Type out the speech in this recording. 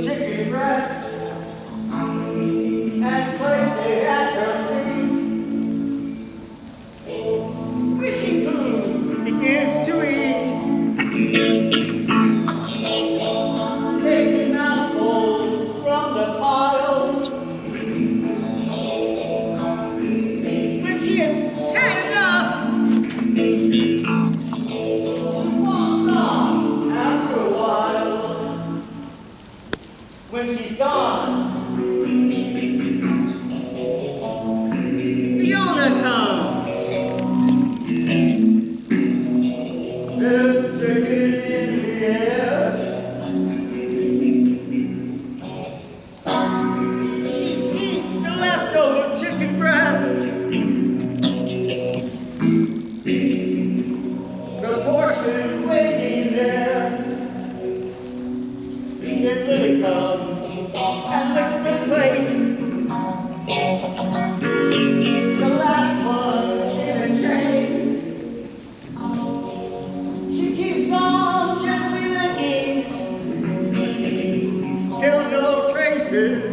Chicken breast and placed it at her feet. Witchy food begins to eat, taking mouthfuls from the pile. When she has had enough, walks off after a while. When she's gone, Fiona comes. There's a chicken in the air. She eats the leftover chicken breast. The portion is waiting there. Then Lily comes and licks the plate. The last one in a chain. She keeps on gently licking till no traces